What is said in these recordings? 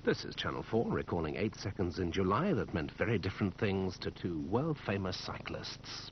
This is Channel 4 recalling 8 seconds in July that meant very different things to two world-famous cyclists.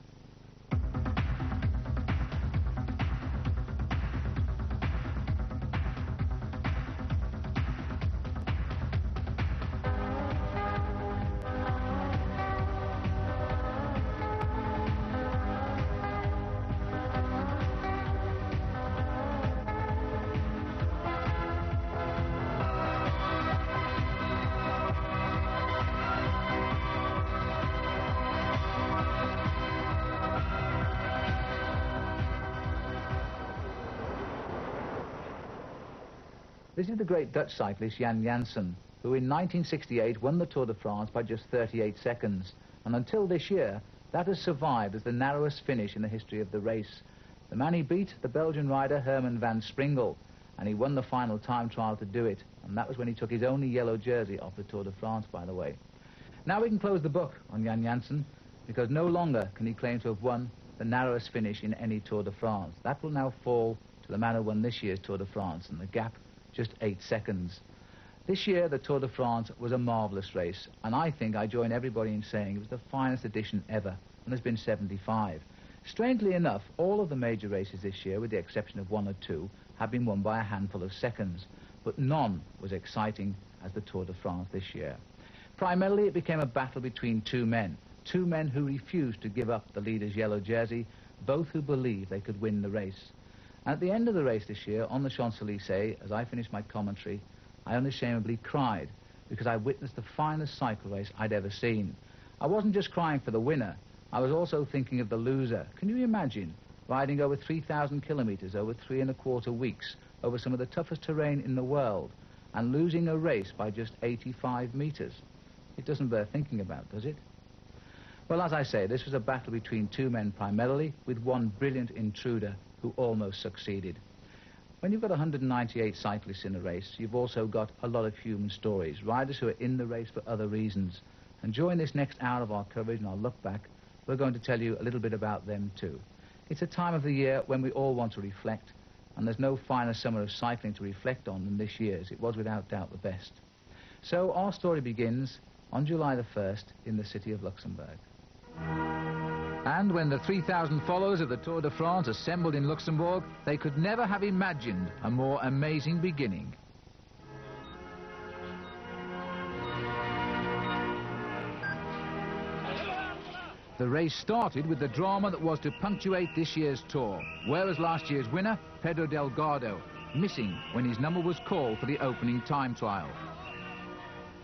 This is the great Dutch cyclist Jan Janssen, who in 1968 won the Tour de France by just 38 seconds. And until this year, that has survived as the narrowest finish in the history of the race. The man he beat, the Belgian rider Herman van Springel, and he won the final time trial to do it. And that was when he took his only yellow jersey off the Tour de France, by the way. Now we can close the book on Jan Janssen, because no longer can he claim to have won the narrowest finish in any Tour de France. That will now fall to the man who won this year's Tour de France, and the gap just 8 seconds. This year, the Tour de France was a marvellous race, and I think I join everybody in saying it was the finest edition ever, and there's been 75. Strangely enough, all of the major races this year, with the exception of one or two, have been won by a handful of seconds, but none was exciting as the Tour de France this year. Primarily, it became a battle between two men who refused to give up the leader's yellow jersey, both who believed they could win the race. And at the end of the race this year, on the Champs-Élysées, as I finished my commentary, I unashamedly cried because I witnessed the finest cycle race I'd ever seen. I wasn't just crying for the winner, I was also thinking of the loser. Can you imagine riding over 3,000 kilometres over 3¼ weeks over some of the toughest terrain in the world and losing a race by just 85 metres? It doesn't bear thinking about, does it? Well, as I say, this was a battle between two men primarily, with one brilliant intruder who almost succeeded. When you've got 198 cyclists in a race, you've also got a lot of human stories, riders who are in the race for other reasons. And during this next hour of our coverage and our look back, we're going to tell you a little bit about them too. It's a time of the year when we all want to reflect, and there's no finer summer of cycling to reflect on than this year's. It was without doubt the best. So our story begins on July the 1st in the city of Luxembourg. And when the 3,000 followers of the Tour de France assembled in Luxembourg, they could never have imagined a more amazing beginning. The race started with the drama that was to punctuate this year's Tour. Where was last year's winner, Pedro Delgado, missing when his number was called for the opening time trial?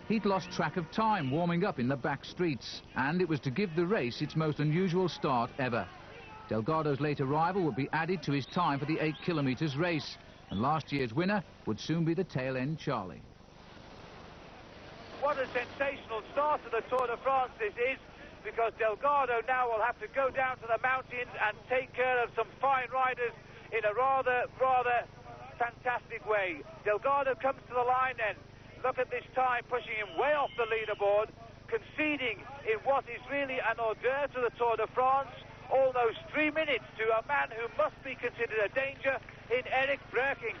He'd lost track of time warming up in the back streets, and it was to give the race its most unusual start ever. Delgado's late arrival would be added to his time for the 8 kilometres race, and last year's winner would soon be the tail-end Charlie. What a sensational start to the Tour de France this is, because Delgado now will have to go down to the mountains and take care of some fine riders in a rather fantastic way. Delgado comes to the line then. Look at this time, pushing him way off the leaderboard, conceding in what is really an hors d'oeuvre to the Tour de France, almost 3 minutes to a man who must be considered a danger in Eric Breukink.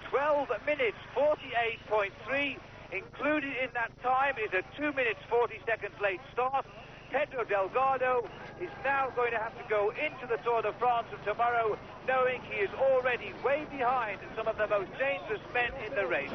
12 minutes 48.3. Included in that time is a 2 minutes 40 seconds late start. Pedro Delgado is now going to have to go into the Tour de France of tomorrow knowing he is already way behind some of the most dangerous men in the race.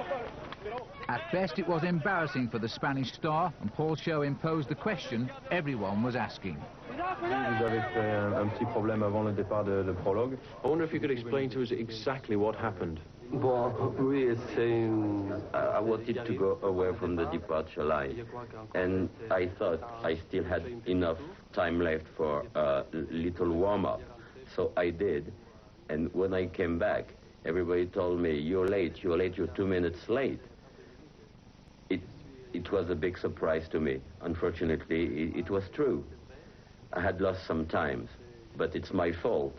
At best, it was embarrassing for the Spanish star, and Paul Shaw imposed the question everyone was asking. Vous avez fait un petit problème avant le départ de prologue. I wonder if you could explain to us exactly what happened. Well, we are saying I wanted to go away from the departure line, and I thought I still had enough time left for a little warm-up, so I did. And when I came back, everybody told me, you're late, you're 2 minutes late. It was a big surprise to me. Unfortunately, it was true. I had lost some time, but it's my fault.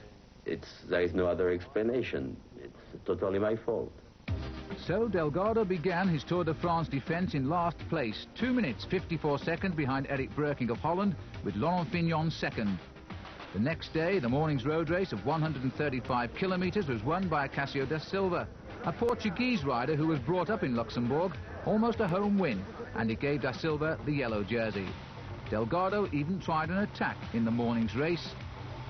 There is no other explanation. It's totally my fault. So Delgado began his Tour de France defence in last place, 2 minutes 54 seconds behind Eric Breukink of Holland, with Laurent Fignon second. The next day, the morning's road race of 135 kilometres was won by Cássio da Silva, a Portuguese rider who was brought up in Luxembourg, Almost a home win, and it gave Da Silva the yellow jersey. Delgado even tried an attack in the morning's race,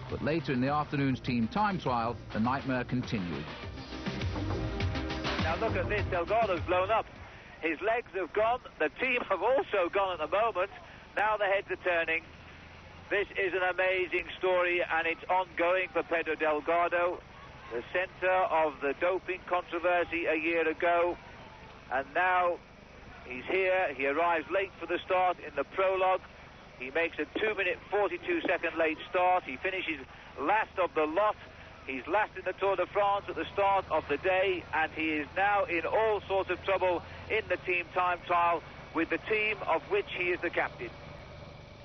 but later in the afternoon's team time trial, the nightmare continued. Now look at this, Delgado's blown up. His legs have gone, the team have also gone at the moment. Now the heads are turning. This is an amazing story, and it's ongoing for Pedro Delgado, the centre of the doping controversy a year ago. And now he's here. He arrives late for the start in the prologue. He makes a 2-minute 42-second late start. He finishes last of the lot. He's last in the Tour de France at the start of the day, and he is now in all sorts of trouble in the team time trial with the team of which he is the captain.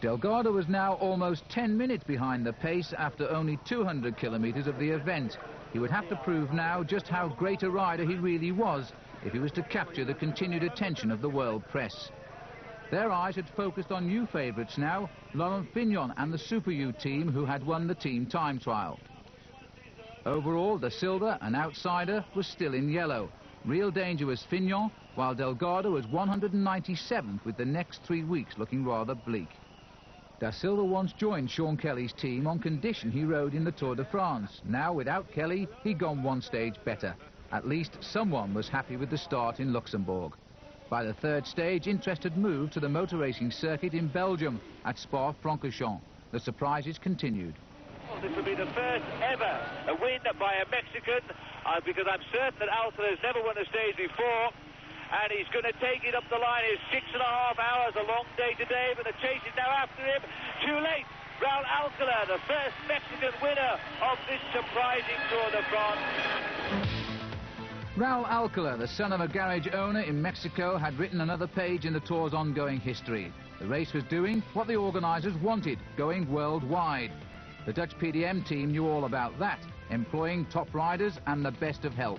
Delgado was now almost 10 minutes behind the pace after only 200 kilometres of the event. He would have to prove now just how great a rider he really was if he was to capture the continued attention of the world press. Their eyes had focused on new favourites now, Laurent Fignon and the Super U team, who had won the team time trial. Overall, Da Silva, an outsider, was still in yellow. Real danger was Fignon, while Delgado was 197th, with the next 3 weeks looking rather bleak. Da Silva once joined Sean Kelly's team on condition he rode in the Tour de France. Now, without Kelly, he'd gone one stage better. At least someone was happy with the start in Luxembourg. By the third stage, interest had moved to the motor racing circuit in Belgium at Spa-Francorchamps. The surprises continued. Well, this will be the first ever win by a Mexican, because I'm certain that Alcala has never won a stage before. And he's going to take it up the line. It's 6.5 hours, a long day today, but the chase is now after him. Too late. Raul Alcala, the first Mexican winner of this surprising Tour de France. Raul Alcala, the son of a garage owner in Mexico, had written another page in the Tour's ongoing history. The race was doing what the organisers wanted, going worldwide. The Dutch PDM team knew all about that, employing top riders and the best of health.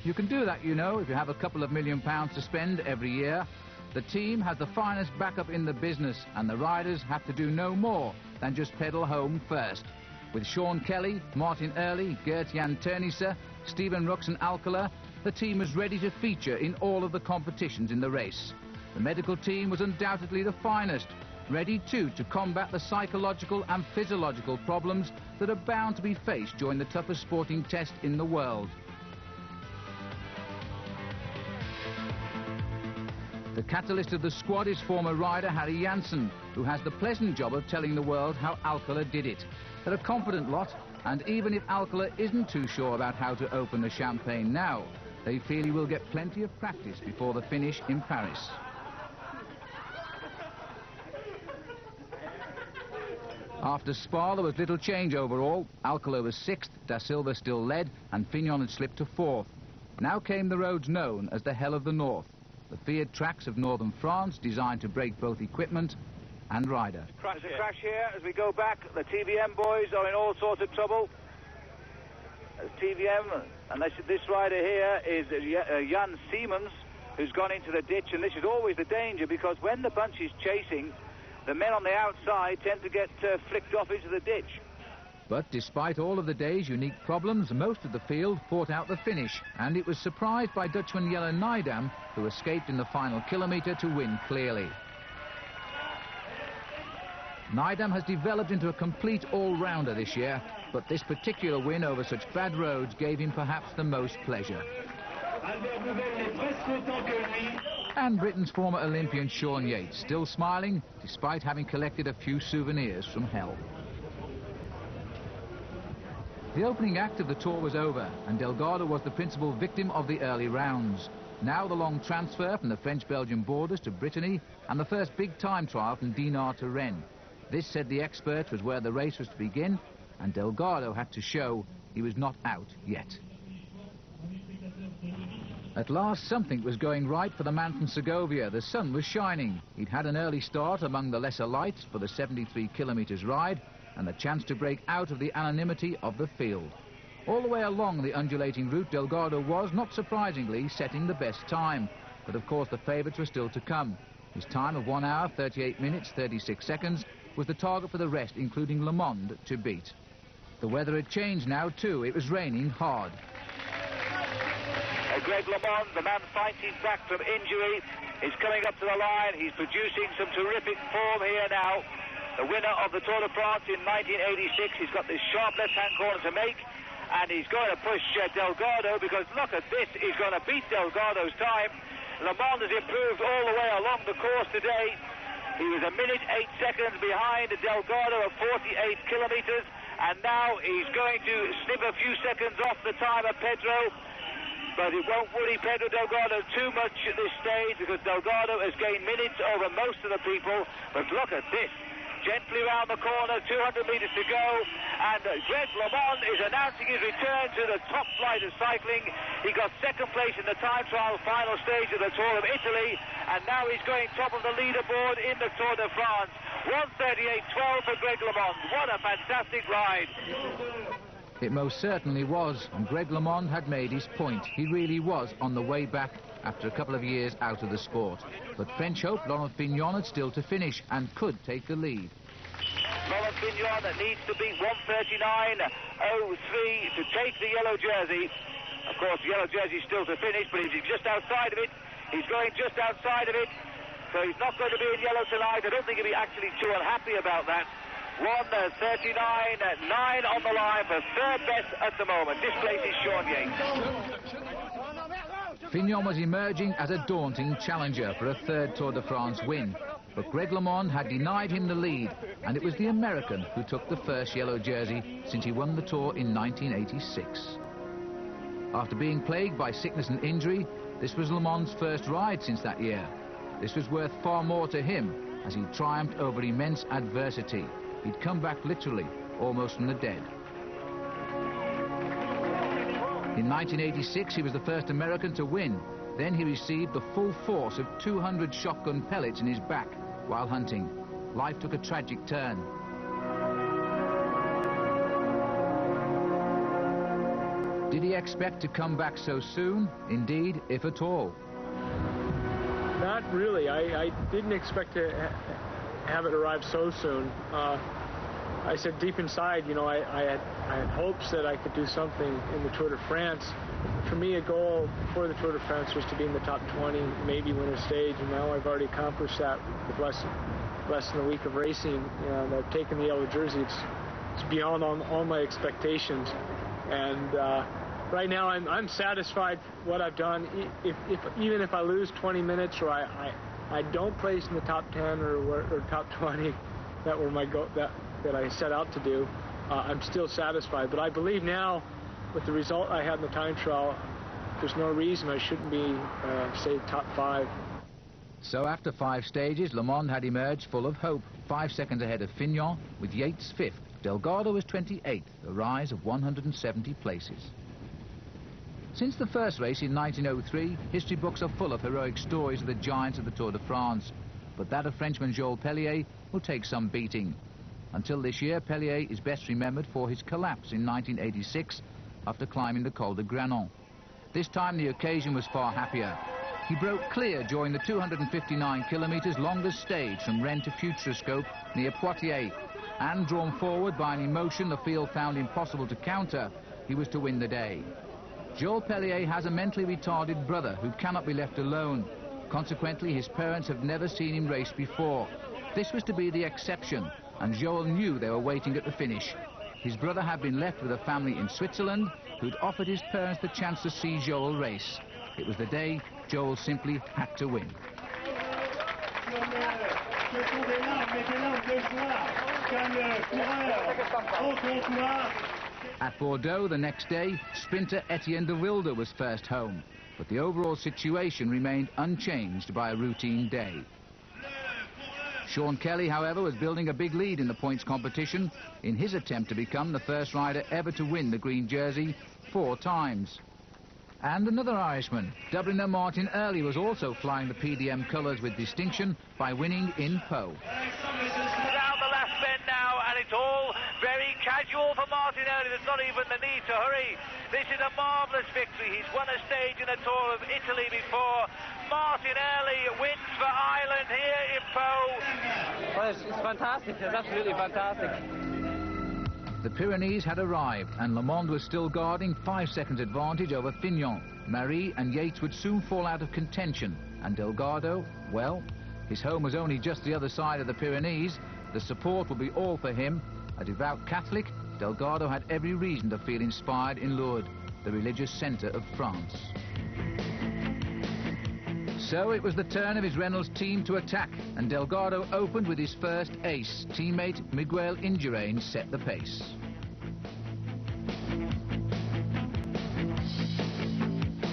You can do that, you know, if you have a couple of £1 million to spend every year. The team has the finest backup in the business, and the riders have to do no more than just pedal home first. With Sean Kelly, Martin Early, Gert-Jan Teunissen, Steven Rux and Alcala, the team was ready to feature in all of the competitions in the race. The medical team was undoubtedly the finest, ready too to combat the psychological and physiological problems that are bound to be faced during the toughest sporting test in the world. The catalyst of the squad is former rider Harry Janssen, who has the pleasant job of telling the world how Alcala did it. They're a confident lot, and even if Alcala isn't too sure about how to open the champagne now, they feel he will get plenty of practice before the finish in Paris. After Spa, there was little change overall. Alcala was 6th, Da Silva still led, and Fignon had slipped to 4th. Now came the roads known as the Hell of the North. The feared tracks of northern France, designed to break both equipment and rider. There's a crash here as we go back. The TVM boys are in all sorts of trouble. TVM, and this rider here is Jan Siemens, who's gone into the ditch, and this is always the danger, because when the bunch is chasing, the men on the outside tend to get flicked off into the ditch. But despite all of the day's unique problems, most of the field fought out the finish, and it was surprised by Dutchman Jelle Nijdam, who escaped in the final kilometre to win clearly. Nijdam has developed into a complete all-rounder this year, but this particular win over such bad roads gave him perhaps the most pleasure. And Britain's former Olympian Sean Yates, still smiling, despite having collected a few souvenirs from hell. The opening act of the Tour was over, and Delgado was the principal victim of the early rounds. Now the long transfer from the French-Belgian borders to Brittany, and the first big time trial from Dinard to Rennes. This, said the experts, was where the race was to begin, and Delgado had to show he was not out yet. At last, something was going right for the man from Segovia. The sun was shining. He'd had an early start among the lesser lights for the 73 kilometres ride, and the chance to break out of the anonymity of the field. All the way along the undulating route, Delgado was, not surprisingly, setting the best time. But of course the favourites were still to come. His time of 1 hour, 38 minutes, 36 seconds was the target for the rest, including Le Monde, to beat. The weather had changed now too. It was raining hard. Greg LeMond, the man fighting back from injury. is coming up to the line. He's producing some terrific form here now. The winner of the Tour de France in 1986. He's got this sharp left-hand corner to make, and he's going to push Delgado, because look at this, he's going to beat Delgado's time. Le Monde has improved all the way along the course today. He was 1 minute 8 seconds behind Delgado of 48 kilometers, and now he's going to snip a few seconds off the time of Pedro, but it won't worry Pedro Delgado too much at this stage, because Delgado has gained minutes over most of the people. But look at this. Gently round the corner, 200 metres to go, and Greg LeMond is announcing his return to the top flight of cycling. He got second place in the time trial final stage of the Tour of Italy, and now he's going top of the leaderboard in the Tour de France. 1:38.12 for Greg LeMond. What a fantastic ride. It most certainly was, and Greg LeMond had made his point. He really was on the way back after a couple of years out of the sport. But French hope Laurent Fignon had still to finish and could take the lead. Laurent Fignon needs to beat 1:39.03 to take the yellow jersey. Of course, the yellow jersey is still to finish, but he's just outside of it. He's going just outside of it, so he's not going to be in yellow tonight. I don't think he'll be actually too unhappy about that. 1:39.9 on the line for third best at the moment. This place is Sean Yates. Fignon was emerging as a daunting challenger for a third Tour de France win, but Greg LeMond had denied him the lead, and it was the American who took the first yellow jersey since he won the Tour in 1986. After being plagued by sickness and injury, this was LeMond's first ride since that year. This was worth far more to him, as he triumphed over immense adversity. He'd come back literally, almost from the dead. In 1986, he was the first American to win. Then he received the full force of 200 shotgun pellets in his back while hunting. Life took a tragic turn. Did he expect to come back so soon? Indeed, if at all. Not really. I didn't expect to have it arrive so soon. I said deep inside, you know, I had hopes that I could do something in the Tour de France. For me, a goal before the Tour de France was to be in the top 20, maybe win a stage, and now I've already accomplished that with less than a week of racing. And I've taken the yellow jersey. It's beyond all my expectations. And right now, I'm satisfied with what I've done. Even if I lose 20 minutes or I don't place in the top 10 or top 20, that were my goal that I set out to do, I'm still satisfied. But I believe now, with the result I had in the time trial, there's no reason I shouldn't be, say, top 5. So after 5 stages, LeMond had emerged full of hope, 5 seconds ahead of Fignon, with Yates 5th. Delgado was 28th, a rise of 170 places. Since the first race in 1903, history books are full of heroic stories of the giants of the Tour de France. But that of Frenchman Joël Pellier will take some beating. Until this year, Pellier is best remembered for his collapse in 1986 after climbing the Col de Granon. This time the occasion was far happier. He broke clear during the 259 kilometres longest stage from Rennes to Futuroscope near Poitiers, and drawn forward by an emotion the field found impossible to counter, he was to win the day. Joël Pellier has a mentally retarded brother who cannot be left alone. Consequently, his parents have never seen him race before. This was to be the exception, and Joël knew they were waiting at the finish. His brother had been left with a family in Switzerland who'd offered his parents the chance to see Joël race. It was the day Joël simply had to win. At Bordeaux the next day, sprinter Etienne de Wilde was first home, but the overall situation remained unchanged by a routine day. Sean Kelly, however, was building a big lead in the points competition in his attempt to become the first rider ever to win the green jersey 4 times. And another Irishman, Dubliner Martin Early, was also flying the PDM colours with distinction by winning in Pau. Down the last bend now, and it's all very casual for Martin Early. There's not even the need to hurry. This is a marvellous victory. He's won a stage in the Tour of Italy before. Martin Early wins for Ireland here in Pau. Well, it's fantastic. It's absolutely fantastic. The Pyrenees had arrived, and Le Monde was still guarding 5 seconds advantage over Fignon. Marie and Yates would soon fall out of contention, and Delgado, well, his home was only just the other side of the Pyrenees. The support would be all for him. A devout Catholic, Delgado had every reason to feel inspired in Lourdes, the religious centre of France. So it was the turn of his Reynolds team to attack, and Delgado opened with his first ace. Teammate Miguel Indurain set the pace.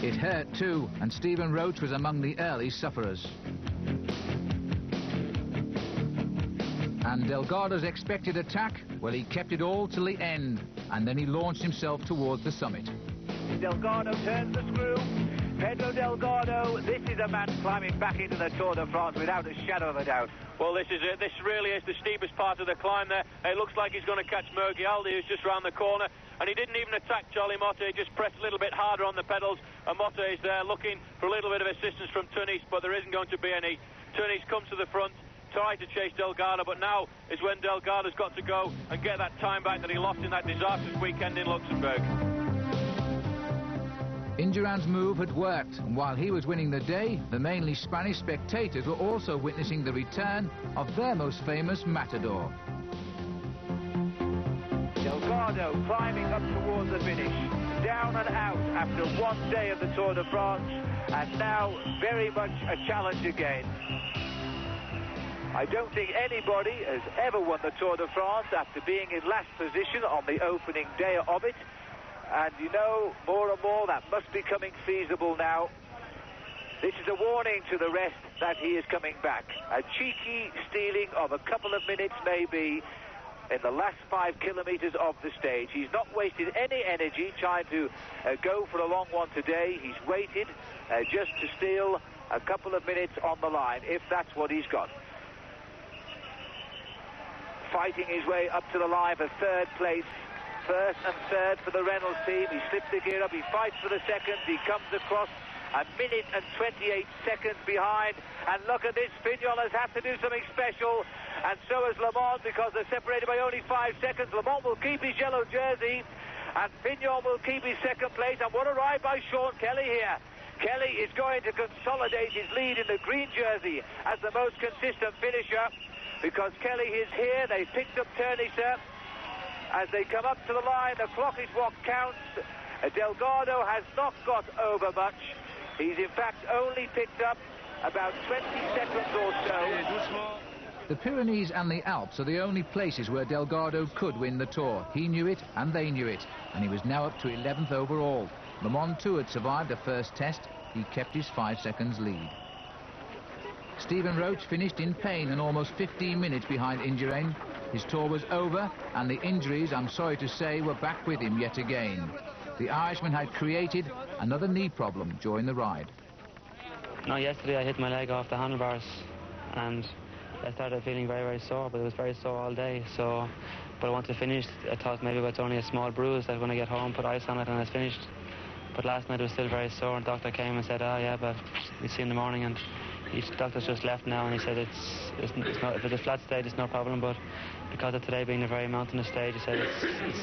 It hurt too, and Stephen Roche was among the early sufferers. And Delgado's expected attack, well, he kept it all till the end, and then he launched himself towards the summit. Delgado turns the screw. Pedro Delgado, this is a man climbing back into the Tour de France without a shadow of a doubt. Well, this is it. This really is the steepest part of the climb there. It looks like he's going to catch Murgialdi, who's just round the corner. And he didn't even attack Charlie Motte. He just pressed a little bit harder on the pedals. And Motte is there looking for a little bit of assistance from Tunis, but there isn't going to be any. Tunis comes to the front, tries to chase Delgado, but now is when Delgado's got to go and get that time back that he lost in that disastrous weekend in Luxembourg. Indurain's move had worked, and while he was winning the day, the mainly Spanish spectators were also witnessing the return of their most famous matador. Delgado climbing up towards the finish, down and out after one day of the Tour de France, and now very much a challenge again. I don't think anybody has ever won the Tour de France after being in last position on the opening day of it. And you know, more and more, that must be coming feasible now. This is a warning to the rest that he is coming back. A cheeky stealing of a couple of minutes, maybe, in the last 5 kilometers of the stage. He's not wasted any energy trying to go for a long one today. He's waited just to steal a couple of minutes on the line, if that's what he's got. Fighting his way up to the line for third place. First and third for the Reynolds team. He slips the gear up, he fights for the seconds, he comes across a minute and 28 seconds behind. And look at this, Fignon has had to do something special, and so has Le Monde, because they're separated by only 5 seconds. Le Monde will keep his yellow jersey, and Fignon will keep his second place. And what a ride by Sean Kelly here. Kelly is going to consolidate his lead in the green jersey as the most consistent finisher, because Kelly is here. They picked up Ternisseur. As they come up to the line, the clock is what counts. Delgado has not got over much. He's in fact only picked up about 20 seconds or so. The Pyrenees and the Alps are the only places where Delgado could win the Tour. He knew it, and they knew it, and he was now up to 11th overall. Le Monde too had survived the first test. He kept his 5 seconds lead. Stephen Roche finished in pain and almost 15 minutes behind Indurain. His tour was over, and the injuries, I'm sorry to say, were back with him yet again. The Irishman had created another knee problem during the ride. No, yesterday I hit my leg off the handlebars, and I started feeling very, very sore, but it was very sore all day. So, but once I finished, I thought maybe it's only a small bruise, that when I get home, put ice on it, and I was finished. But last night it was still very sore, and the doctor came and said, oh yeah, but we'll see in the morning. And each doctor's just left now, and he said it's not, if it's a flat stage, it's no problem, but because of today being a very mountainous stage, he said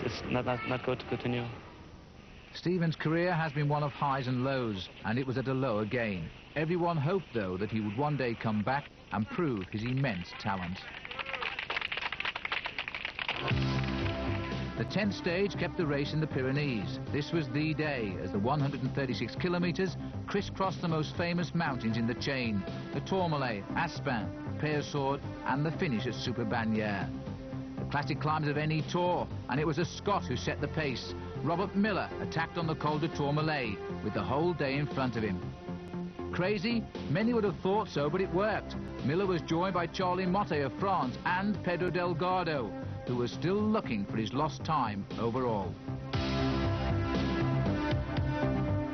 it's not good to continue. Stephen's career has been one of highs and lows, and it was at a low again. Everyone hoped, though, that he would one day come back and prove his immense talent. The 10th stage kept the race in the Pyrenees. This was the day, as the 136 kilometers crisscrossed the most famous mountains in the chain: the Tourmalet, Aspin, Peyresourde, and the finish at Super-Bagnères. The classic climbers of any tour, and it was a Scot who set the pace. Robert Miller attacked on the Col de Tourmalet, with the whole day in front of him. Crazy? Many would have thought so, but it worked. Miller was joined by Charlie Motte of France and Pedro Delgado, who was still looking for his lost time overall.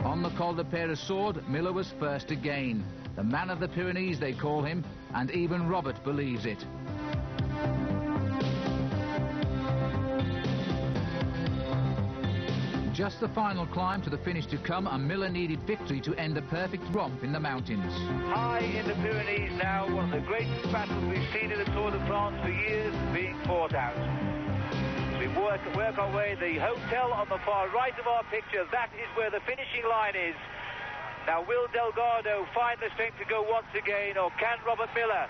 On the Col de Peyresourde, Miller was first again. The man of the Pyrenees, they call him, and even Robert believes it. Just the final climb to the finish to come, and Miller needed victory to end a perfect romp in the mountains. High in the Pyrenees now, one of the greatest battles we've seen in the Tour de France for years being fought out. It's been worked work our way. The hotel on the far right of our picture, that is where the finishing line is. Now, will Delgado find the strength to go once again, or can Robert Miller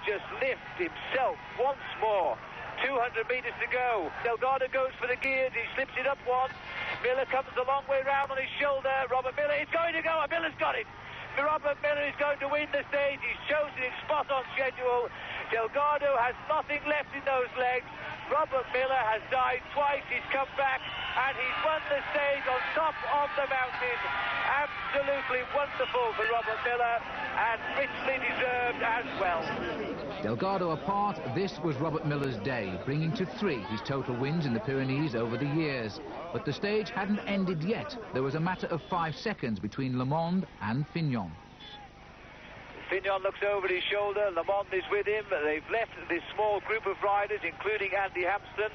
just lift himself once more? 200 metres to go. Delgado goes for the gears. He slips it up once. Miller comes a long way round on his shoulder. Robert Miller is going to go, and Miller's got it. Robert Miller is going to win the stage. He's chosen it spot on schedule. Delgado has nothing left in those legs. Robert Miller has died twice. He's come back, and he's won the stage on top of the mountain. Absolutely wonderful for Robert Miller, and richly deserved as well. Delgado apart, this was Robert Miller's day, bringing to 3 his total wins in the Pyrenees over the years. But the stage hadn't ended yet. There was a matter of 5 seconds between Le Monde and Fignon. Fignon looks over his shoulder. Le Monde is with him. They've left this small group of riders, including Andy Hampsten.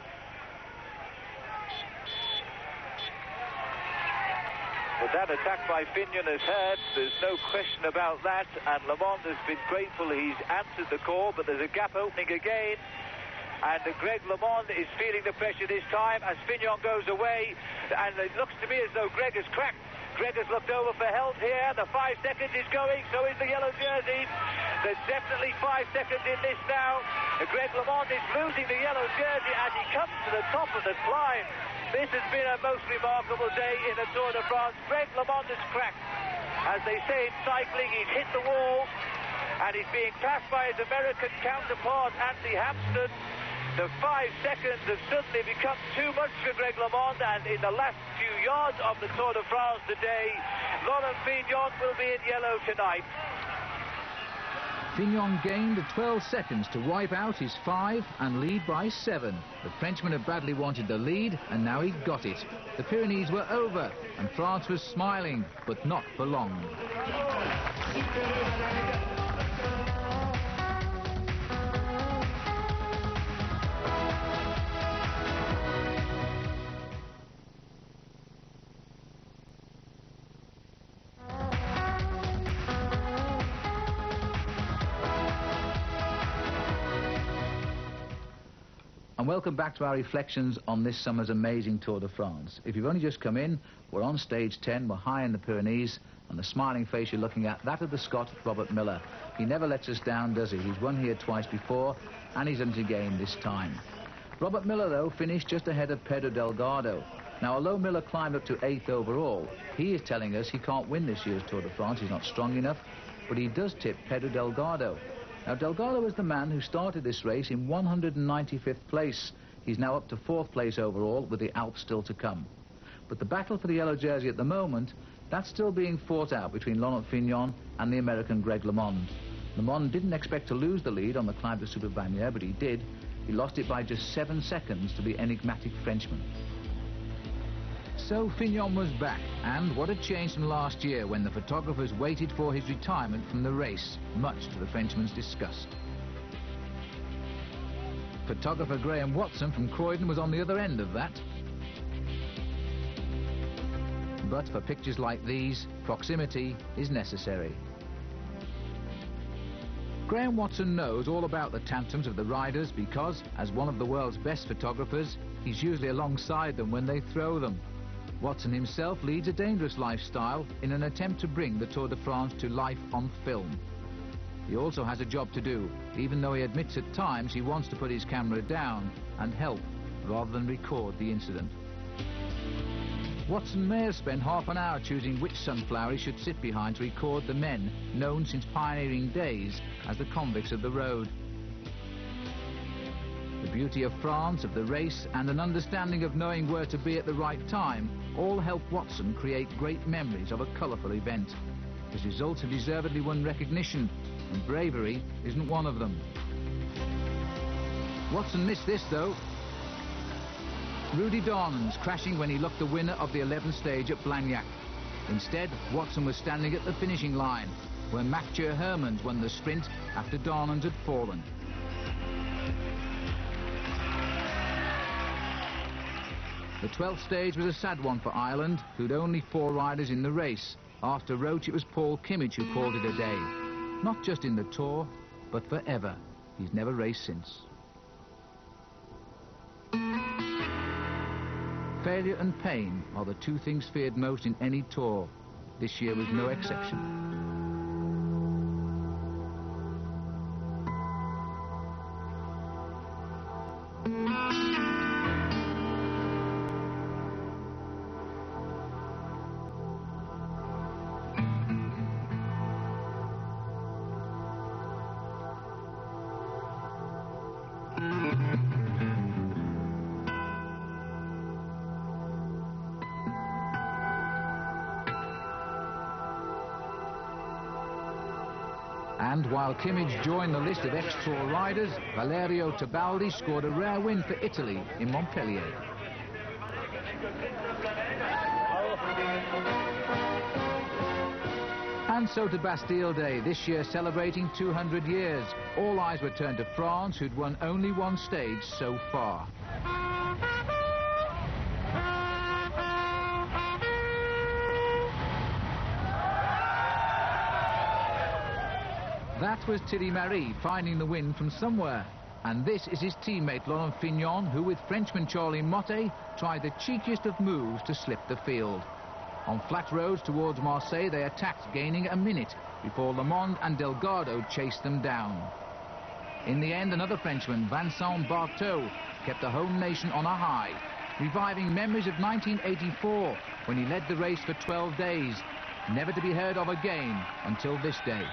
But that attack by Fignon has hurt. There's no question about that. And Le Monde has been grateful he's answered the call, but there's a gap opening again. And Greg Le Monde is feeling the pressure this time as Fignon goes away. And it looks to me as though Greg has cracked. Greg has looked over for help here. The 5 seconds is going, so is the yellow jersey. There's definitely 5 seconds in this now. Greg Le Monde is losing the yellow jersey as he comes to the top of the climb. This has been a most remarkable day in the Tour de France. Greg Le Monde has cracked. As they say in cycling, he's hit the wall, and he's being passed by his American counterpart, Andy Hampsten. The 5 seconds have suddenly become too much for Greg Le Monde, and in the last few yards of the Tour de France today, Laurent Fignon will be in yellow tonight. Fignon gained 12 seconds to wipe out his 5 and lead by 7. The Frenchman had badly wanted the lead, and now he got it. The Pyrenees were over, and France was smiling, but not for long. And welcome back to our reflections on this summer's amazing Tour de France. If you've only just come in, we're on stage 10, we're high in the Pyrenees, and the smiling face you're looking at, that of the Scot, Robert Miller. He never lets us down, does he? He's won here twice before, and he's done it again this time. Robert Miller, though, finished just ahead of Pedro Delgado. Now, although Miller climbed up to 8th overall, he is telling us he can't win this year's Tour de France. He's not strong enough, but he does tip Pedro Delgado. Now, Delgado was the man who started this race in 195th place. He's now up to 4th place overall, with the Alps still to come. But the battle for the yellow jersey at the moment, that's still being fought out between Laurent Fignon and the American Greg Le Monde. Le Monde didn't expect to lose the lead on the climb to Super-Bagnères, but he did. He lost it by just 7 seconds to the enigmatic Frenchman. So Fignon was back, and what a change from last year when the photographers waited for his retirement from the race, much to the Frenchman's disgust. Photographer Graham Watson from Croydon was on the other end of that. But for pictures like these, proximity is necessary. Graham Watson knows all about the tantrums of the riders because, as one of the world's best photographers, he's usually alongside them when they throw them. Watson himself leads a dangerous lifestyle in an attempt to bring the Tour de France to life on film. He also has a job to do, even though he admits at times he wants to put his camera down and help rather than record the incident. Watson may have spent half an hour choosing which sunflower he should sit behind to record the men known since pioneering days as the convicts of the road. The beauty of France, of the race, and an understanding of knowing where to be at the right time all help Watson create great memories of a colourful event. His results have deservedly won recognition, and bravery isn't one of them. Watson missed this, though. Rudy Dornans crashing when he looked the winner of the 11th stage at Blagnac. Instead, Watson was standing at the finishing line, where Mathieu Hermans won the sprint after Dornans had fallen. The 12th stage was a sad one for Ireland, who'd only 4 riders in the race. After Roach, it was Paul Kimmage who called it a day. Not just in the Tour, but forever. He's never raced since. Failure and pain are the two things feared most in any tour. This year was no exception. And while Kimmage joined the list of ex-tour riders, Valerio Tebaldi scored a rare win for Italy in Montpellier. And so to Bastille Day, this year celebrating 200 years. All eyes were turned to France, who'd won only one stage so far. That was Thierry Marie finding the win from somewhere. And this is his teammate Laurent Fignon, who with Frenchman Charlie Motte tried the cheekiest of moves to slip the field. On flat roads towards Marseille they attacked, gaining a minute before Le Monde and Delgado chased them down. In the end, another Frenchman, Vincent Barteau, kept the home nation on a high, reviving memories of 1984 when he led the race for 12 days, never to be heard of again until this day.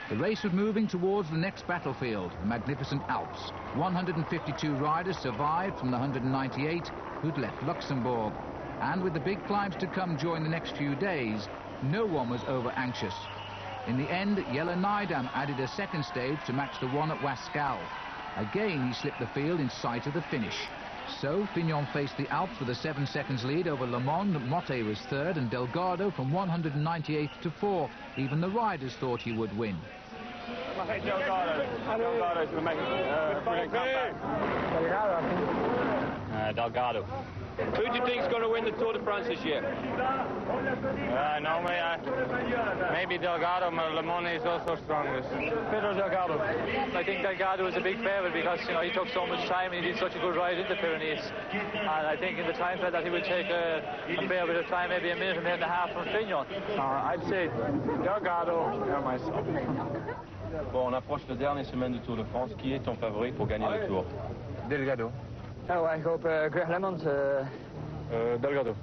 The race was moving towards the next battlefield, the magnificent Alps. 152 riders survived from the 198 who'd left Luxembourg. And with the big climbs to come during the next few days, no one was over-anxious. In the end, Jelle Nijdam added a second stage to match the one at Wascal. Again, he slipped the field in sight of the finish. So, Fignon faced the Alps with a 7 seconds lead over Le Monde. Motte was third, and Delgado from 198 to 4. Even the riders thought he would win. Delgado's going to make a brilliant comeback. Delgado. Who do you think is going to win the Tour de France this year? Normally, maybe Delgado, but Le Monde is also strongest. Pedro Delgado. I think Delgado is a big favourite because, you know, he took so much time and he did such a good ride in the Pyrenees. And I think in the time that he will take a fair bit of time, maybe a minute and a half from Fignon. I'd say Delgado and myself. Bon, on approche le dernier semaine du Tour de France. Qui est ton favori pour gagner le Tour? Delgado. Oh, I hope Greg LeMond. Delgado.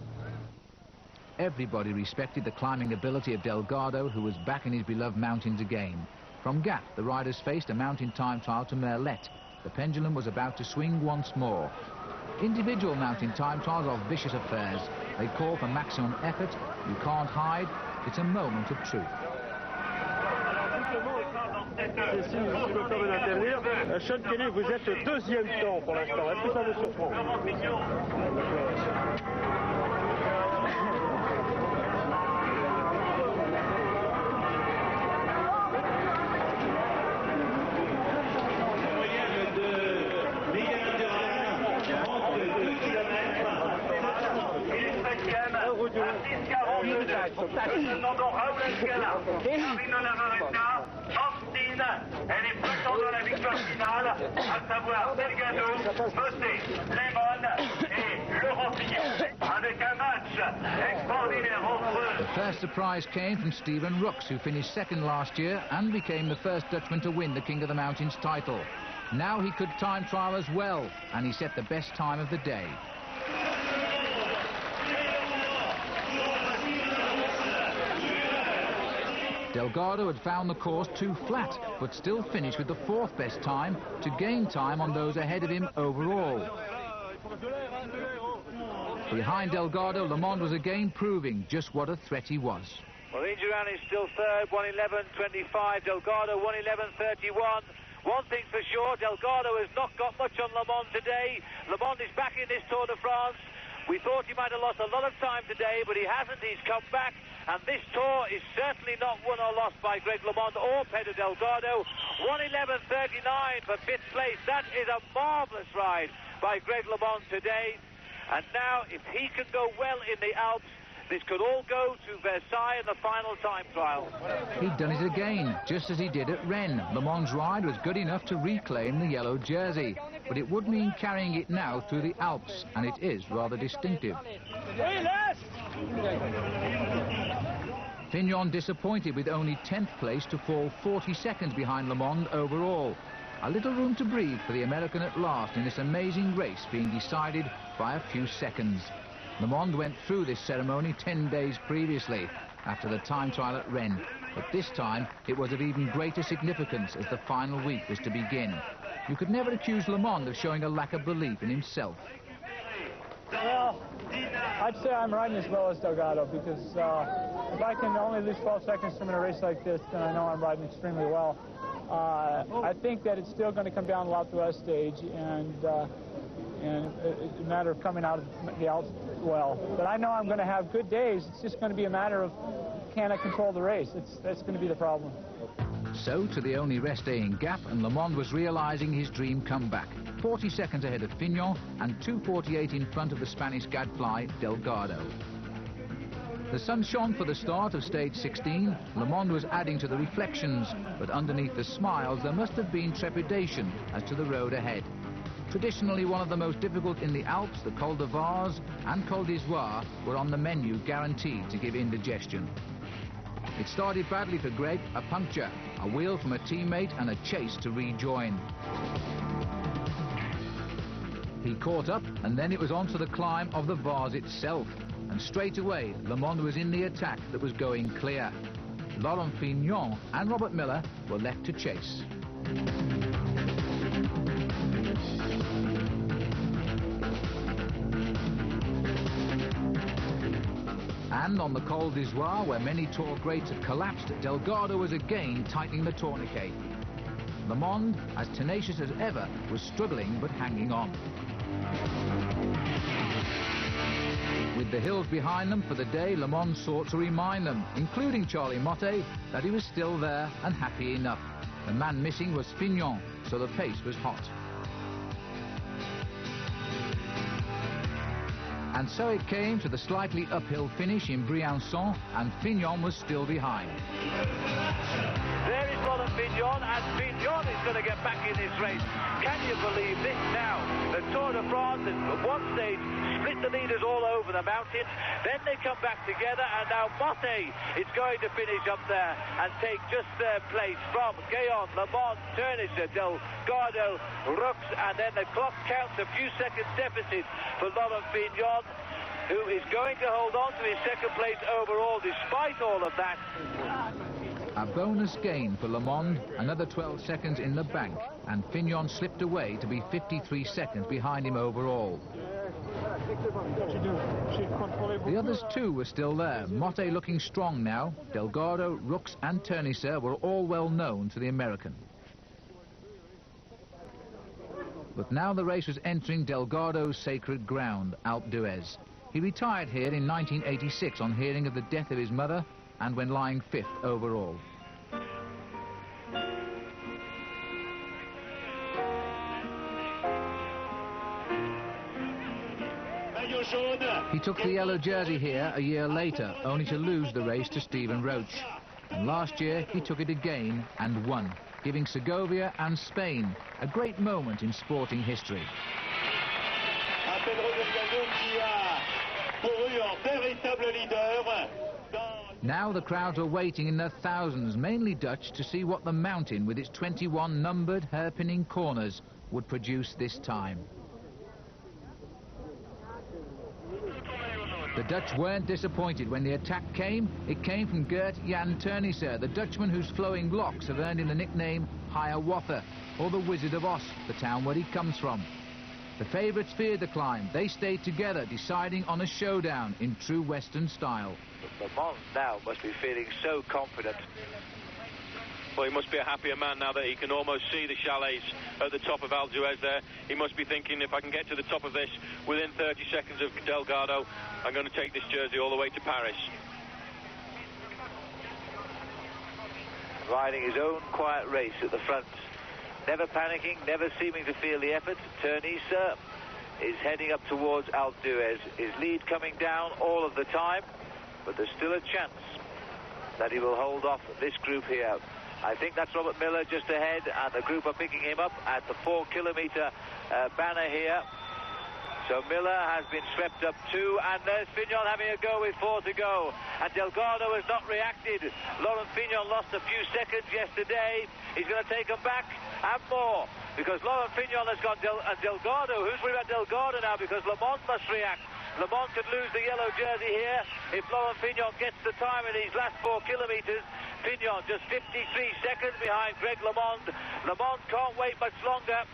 Everybody respected the climbing ability of Delgado, who was back in his beloved mountains again. From Gap, the riders faced a mountain time trial to Merlette. The pendulum was about to swing once more. Individual mountain time trials are vicious affairs. They call for maximum effort. You can't hide. It's a moment of truth. Sean Kelly, vous êtes deuxième temps pour l'instant. Est-ce que ça vous surprend? Elle est présente dans la victoire finale, à savoir Delgado, Motte, Lemon et Laurent Fignon, avec un match extraordinaire entre eux. The first surprise came from Steven Rooks, who finished second last year and became the first Dutchman to win the King of the Mountains title. Now he could time trial as well, and he set the best time of the day. Delgado had found the course too flat, but still finished with the fourth best time to gain time on those ahead of him overall. Behind Delgado, Le Monde was again proving just what a threat he was. Well, Indurain is still third, 1:11.25. Delgado, 1:11.31. One thing's for sure, Delgado has not got much on Le Monde today. Le Monde is back in this Tour de France. We thought he might have lost a lot of time today, but he hasn't. He's come back. And this Tour is certainly not won or lost by Greg LeMond or Pedro Delgado. 1:11.39 for fifth place. That is a marvellous ride by Greg LeMond today. And now, if he can go well in the Alps, This could all go to Versailles in the final time trial. He'd done it again, just as he did at Rennes. Le Mans' ride was good enough to reclaim the yellow jersey, but it would mean carrying it now through the Alps, and it is rather distinctive. Fignon disappointed with only 10th place to fall 40 seconds behind Le Mans overall. A little room to breathe for the American at last in this amazing race being decided by a few seconds. Le Mans went through this ceremony 10 days previously after the time trial at Rennes, but this time it was of even greater significance as the final week was to begin. You could never accuse Le Mans of showing a lack of belief in himself. Well, I'd say I'm riding as well as Delgado, because if I can only lose 12 seconds from in a race like this, then I know I'm riding extremely well. I think that it's still going to come down to the L'Alpe stage, and it's a matter of coming out of the Alps well. But I know I'm going to have good days. It's just going to be a matter of, can I control the race? That's going to be the problem. So to the only rest day in Gap, and Le Mans was realising his dream comeback. 40 seconds ahead of Fignon and 2:48 in front of the Spanish gadfly Delgado. The sun shone for the start of stage 16. Le Mans was adding to the reflections, but underneath the smiles there must have been trepidation as to the road ahead. Traditionally one of the most difficult in the Alps, the Col de Vars and Col d'Izoire were on the menu, guaranteed to give indigestion. It started badly for Greg, a puncture, a wheel from a teammate and a chase to rejoin. He caught up, and then it was on to the climb of the Vars itself. And straight away, Le Mans was in the attack that was going clear. Laurent Fignon and Robert Miller were left to chase. And on the Col d'Izoire, where many tour greats had collapsed, Delgado was again tightening the tourniquet. Le Mans, as tenacious as ever, was struggling but hanging on. With the hills behind them for the day, Le Mans sought to remind them, including Charlie Motte, that he was still there and happy enough. The man missing was Fignon, so the pace was hot. And so it came to the slightly uphill finish in Briançon, and Fignon was still behind. There is Laurent Fignon, and Fignon is going to get back in this race. Can you believe this now? The Tour de France at one stage split the leaders all over the mountains, then they come back together, and now Motte is going to finish up there and take just third place from Gaillon, Le Mans, Ternisser, Delgado, Rux, and then the clock counts a few seconds deficit for Laurent Fignon, who is going to hold on to his second place overall despite all of that. A bonus gain for Le Mans, another 12 seconds in the bank, and Fignon slipped away to be 53 seconds behind him overall. The others too were still there, Motte looking strong now. Delgado, Rux and Ternisser were all well known to the American. But now the race was entering Delgado's sacred ground, Alpe d'Huez. He retired here in 1986 on hearing of the death of his mother and when lying 5th overall. He took the yellow jersey here a year later, only to lose the race to Stephen Roche. And last year he took it again and won, giving Segovia and Spain a great moment in sporting history. Now the crowds are waiting in their thousands, mainly Dutch, to see what the mountain with its 21 numbered hairpinning corners would produce this time. The Dutch weren't disappointed when the attack came. It came from Gert-Jan Ternisser, the Dutchman whose flowing locks have earned him the nickname Hiawatha, or the Wizard of Oz, the town where he comes from. The favourites feared the climb. They stayed together, deciding on a showdown in true Western style. Le Mans now must be feeling so confident. Well, he must be a happier man now that he can almost see the chalets at the top of Alpe d'Huez there. He must be thinking, if I can get to the top of this within 30 seconds of Delgado, I'm going to take this jersey all the way to Paris. Riding his own quiet race at the front. Never panicking, never seeming to feel the effort. Ternisser is heading up towards Alpe d'Huez. His lead coming down all of the time. but there's still a chance that he will hold off this group here. I think that's Robert Miller just ahead, and the group are picking him up at the 4-kilometre banner here. So Miller has been swept up too, and there's Fignon having a go with 4 to go. And Delgado has not reacted. Laurent Fignon lost a few seconds yesterday. He's going to take them back and more, because Laurent Fignon has gone, and Delgado, who's worried about Delgado now, because Le Mans must react. Le Mans could lose the yellow jersey here if Laurent Fignon gets the time in these last 4 kilometres. Fignon just 53 seconds behind Greg LeMond. LeMond can't wait much longer.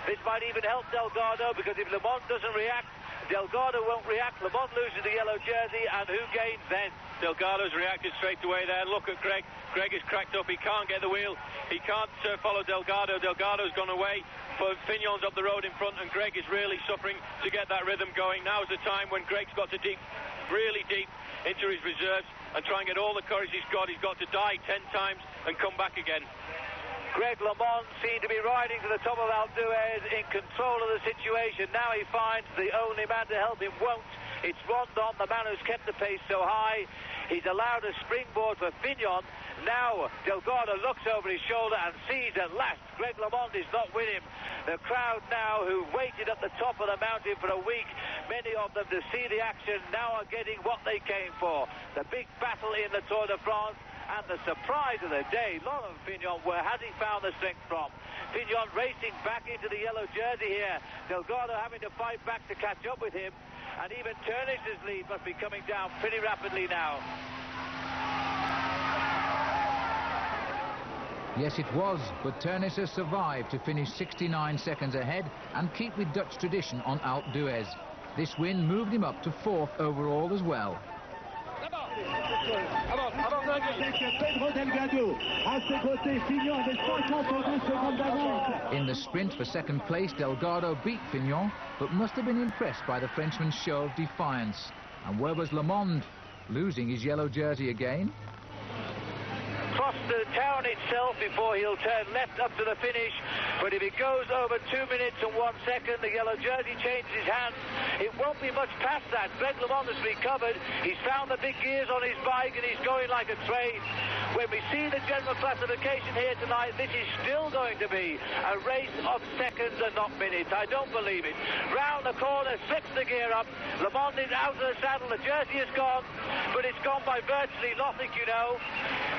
This might even help Delgado, because if Le Mans doesn't react, Delgado won't react. Le Mans loses the yellow jersey, and who gains then? Delgado's reacted straight away there. Look at Greg. Greg is cracked up. He can't get the wheel. He can't follow Delgado. Delgado's gone away. Fignon's up the road in front, and Greg is really suffering to get that rhythm going. Now's the time when Greg's got to really deep into his reserves and try and get all the courage he's got. He's got to die 10 times and come back again. Greg LeMond seemed to be riding to the top of Alpe d'Huez, in control of the situation. Now he finds the only man to help him won't. It's Rondon, the man who's kept the pace so high. He's allowed a springboard for Fignon. Now Delgado looks over his shoulder and sees at last Greg LeMond is not with him. The crowd now, who waited at the top of the mountain for a week, many of them to see the action, now are getting what they came for. The big battle in the Tour de France. And the surprise of the day, Laurent Fignon, where has he found the strength from? Fignon racing back into the yellow jersey here. Delgado having to fight back to catch up with him. And even Turnish's lead must be coming down pretty rapidly now. Yes, it was, but Turnish has survived to finish 69 seconds ahead and keep with Dutch tradition on Alpe d'Huez. This win moved him up to 4th overall as well. In the sprint for second place, Delgado beat Fignon, but must have been impressed by the Frenchman's show of defiance. And where was LeMond, losing his yellow jersey again? Across the town itself before he'll turn left up to the finish, but if it goes over 2 minutes and 1 second, the yellow jersey changes his hands. It won't be much past that. Greg LeMond has recovered. He's found the big gears on his bike, and he's going like a train. When we see the general classification here tonight, this is still going to be a race of seconds and not minutes. I don't believe it. Round the corner, slips the gear up. LeMond is out of the saddle. The jersey is gone, but it's gone by virtually nothing, you know.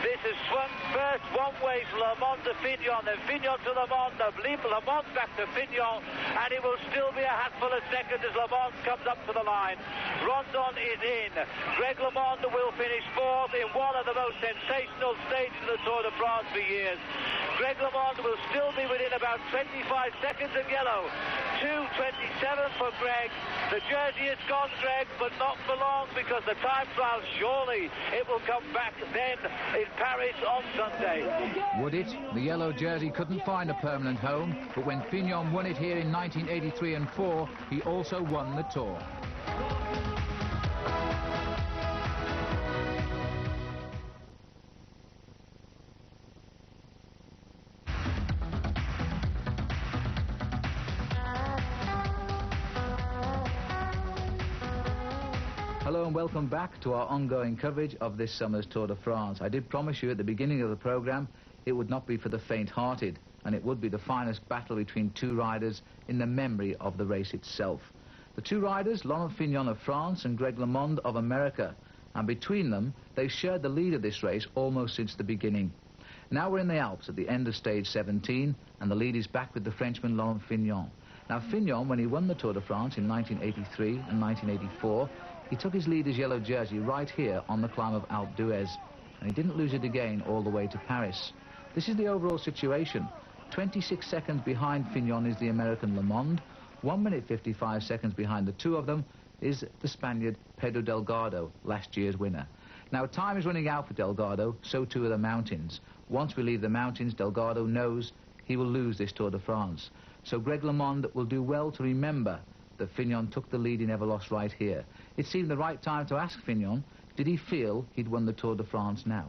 This has swung first one way from LeMond to Fignon, then Fignon to LeMond, then LeMond back to Fignon, and it will still be a handful of seconds as LeMond comes up to the line. Rondon is in. Greg LeMond will finish 4th in one of the most sensational stages of the Tour de France for years. Greg LeMond will still be within about 25 seconds of yellow. 2:27 for Greg. The jersey is gone, Greg, but not for long, because the time trial, surely it will come back then in Paris on Sunday. Would it? The yellow jersey couldn't find a permanent home, but when Fignon won it here in 1983 and 4, he also won the Tour. Hello and welcome back to our ongoing coverage of this summer's Tour de France. I did promise you at the beginning of the programme it would not be for the faint-hearted, and it would be the finest battle between two riders in the memory of the race itself. The two riders, Laurent Fignon of France and Greg LeMond of America, and between them they shared the lead of this race almost since the beginning. Now we're in the Alps at the end of stage 17, and the lead is back with the Frenchman Laurent Fignon. Now Fignon, when he won the Tour de France in 1983 and 1984, he took his leader's yellow jersey right here on the climb of Alpe d'Huez, and he didn't lose it again all the way to Paris. This is the overall situation. 26 seconds behind Fignon is the American LeMond. 1 minute 55 seconds behind the two of them is the Spaniard Pedro Delgado, last year's winner. Now time is running out for Delgado, so too are the mountains. Once we leave the mountains, Delgado knows he will lose this Tour de France. So Greg LeMond will do well to remember that Fignon took the lead he never lost right here. It seemed the right time to ask Fignon, did he feel he'd won the Tour de France now?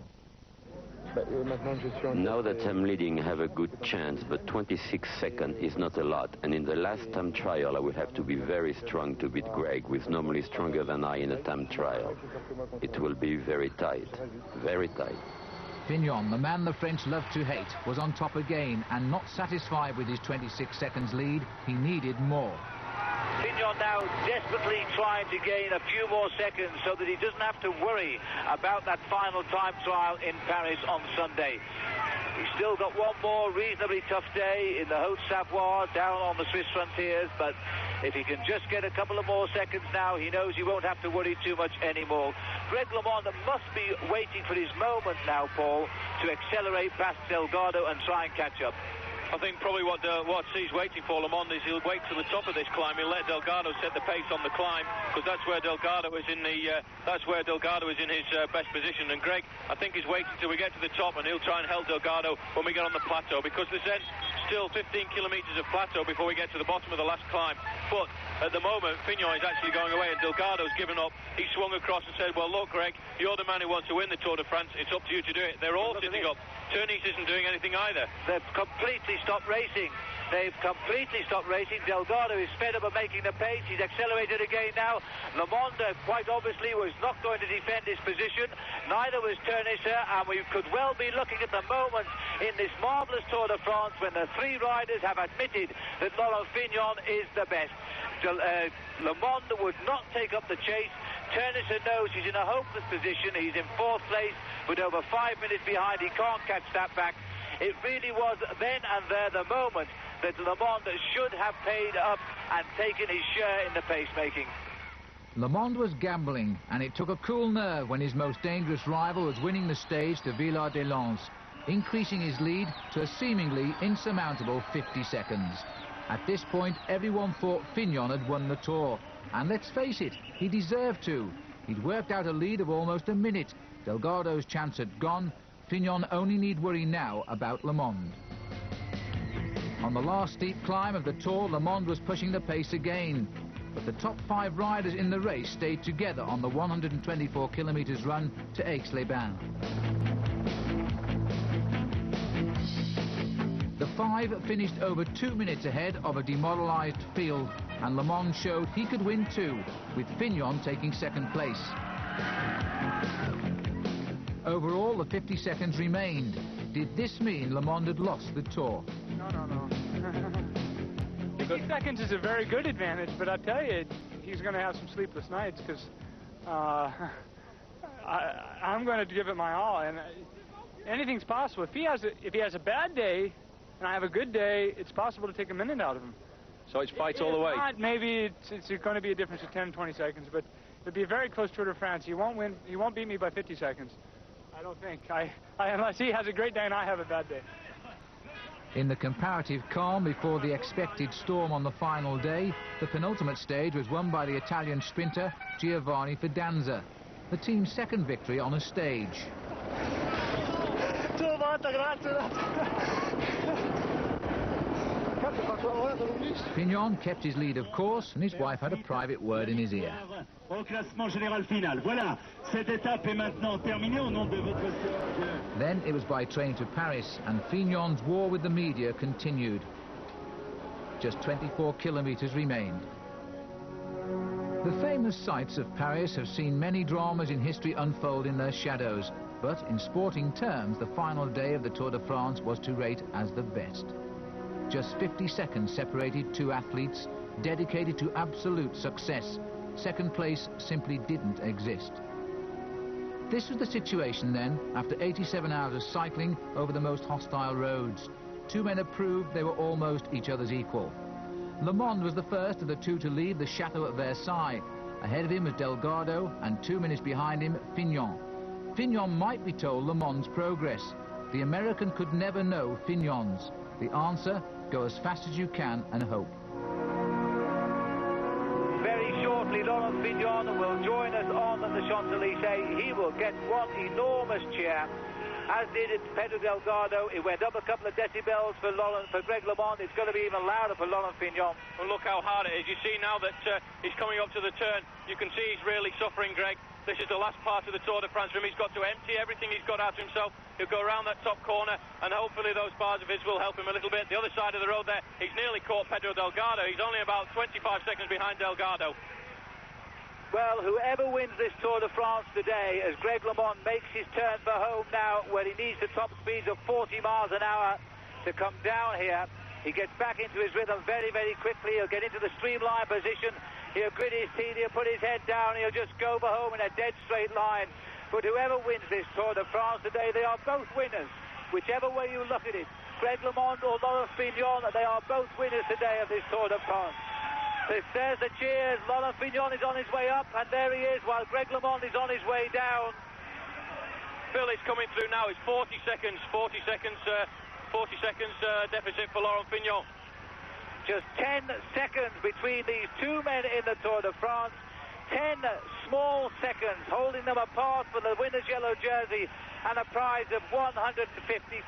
Now that I'm leading, I have a good chance, but 26 seconds is not a lot. And in the last time trial, I will have to be very strong to beat Greg, who is normally stronger than I in a time trial. It will be very tight, very tight. Fignon, the man the French love to hate, was on top again, and not satisfied with his 26 seconds lead, he needed more. Fignon now desperately trying to gain a few more seconds so that he doesn't have to worry about that final time trial in Paris on Sunday. He's still got one more reasonably tough day in the Haute-Savoie down on the Swiss frontiers, but if he can just get a couple of more seconds now, he knows he won't have to worry too much anymore. Greg LeMond must be waiting for his moment now, Paul, to accelerate past Delgado and try and catch up. I think probably what he's waiting for, LeMond, is he'll wait to the top of this climb. He'll let Delgado set the pace on the climb, because that's where Delgado is in his best position. And Greg, I think, is waiting till we get to the top, and he'll try and help Delgado when we get on the plateau, because there's then still 15 kilometres of plateau before we get to the bottom of the last climb. But at the moment, Fignon is actually going away, and Delgado's given up. He swung across and said, well, look, Greg, you're the man who wants to win the Tour de France. It's up to you to do it. They're all sitting up. Turnisse isn't doing anything either. They've completely stopped racing. They've completely stopped racing. Delgado is fed up of making the pace. He's accelerated again now. LeMond, quite obviously, was not going to defend his position. Neither was Turnisse, and we could well be looking at the moment in this marvellous Tour de France when the three riders have admitted that Laurent Fignon is the best. LeMond would not take up the chase. Turnisse knows he's in a hopeless position. He's in fourth place with over 5 minutes behind. He can't catch that back. It really was then and there the moment that LeMond should have paid up and taken his share in the pacemaking. LeMond was gambling, and it took a cool nerve when his most dangerous rival was winning the stage to Villard-les-Lans, increasing his lead to a seemingly insurmountable 50 seconds. At this point, everyone thought Fignon had won the Tour. And let's face it, he deserved to. He'd worked out a lead of almost a minute. Delgado's chance had gone. Fignon only need worry now about LeMond. On the last steep climb of the Tour, LeMond was pushing the pace again. But the top 5 riders in the race stayed together on the 124 kilometres run to Aix-les-Bains. The 5 finished over 2 minutes ahead of a demoralised field, and LeMond showed he could win too, with Fignon taking second place. Overall, the 50 seconds remained. Did this mean LeMond had lost the Tour? No. 50 seconds is a very good advantage, but I tell you, he's going to have some sleepless nights, because I'm going to give it my all, and anything's possible. If he has a bad day and I have a good day, it's possible to take a minute out of him. So it's fight all the way. Not, maybe it's going to be a difference of 10, 20 seconds, but it'll be a very close Tour de France. He won't win. He won't beat me by 50 seconds. I don't think. Unless he has a great day and I have a bad day. In the comparative calm before the expected storm on the final day, the penultimate stage was won by the Italian sprinter Giovanni Fidanza, the team's second victory on a stage. Fignon kept his lead, of course, and his wife had a private word in his ear. Then it was by train to Paris, and Fignon's war with the media continued. Just 24 kilometres remained. The famous sights of Paris have seen many dramas in history unfold in their shadows, but in sporting terms, the final day of the Tour de France was to rate as the best. Just 50 seconds separated 2 athletes dedicated to absolute success. Second place simply didn't exist. This was the situation then, after 87 hours of cycling over the most hostile roads. 2 men had proved they were almost each other's equal. LeMond was the first of the 2 to leave the Chateau at Versailles. Ahead of him was Delgado, and 2 minutes behind him, Fignon. Fignon might be told LeMond's progress. The American could never know Fignon's. The answer: go as fast as you can and hope. Very shortly, Laurent Fignon will join us on the Champs-Élysées. He will get one enormous cheer, as did Pedro Delgado. It went up a couple of decibels for Greg LeMond. It's going to be even louder for Laurent Fignon. Well, look how hard it is. You see now that he's coming up to the turn. You can see he's really suffering, Greg. This is the last part of the Tour de France for him. He's got to empty everything he's got out of himself. He'll go around that top corner, and hopefully those bars of his will help him a little bit. The other side of the road there, he's nearly caught Pedro Delgado. He's only about 25 seconds behind Delgado. Well, whoever wins this Tour de France today, as Greg LeMond makes his turn for home now, where he needs the top speeds of 40 miles an hour to come down here, he gets back into his rhythm very, very quickly. He'll get into the streamline position. He'll grit his teeth, he'll put his head down, he'll just go for home in a dead straight line. But whoever wins this Tour de France today, they are both winners, whichever way you look at it. Greg LeMond or Laurent Fignon, they are both winners today of this Tour de France. There's the cheers. Laurent Fignon is on his way up, and there he is, while Greg LeMond is on his way down. Phil is coming through now. It's 40 seconds deficit for Laurent Fignon. Just 10 seconds between these two men in the Tour de France. 10 small seconds holding them apart for the winner's yellow jersey and a prize of £150,000.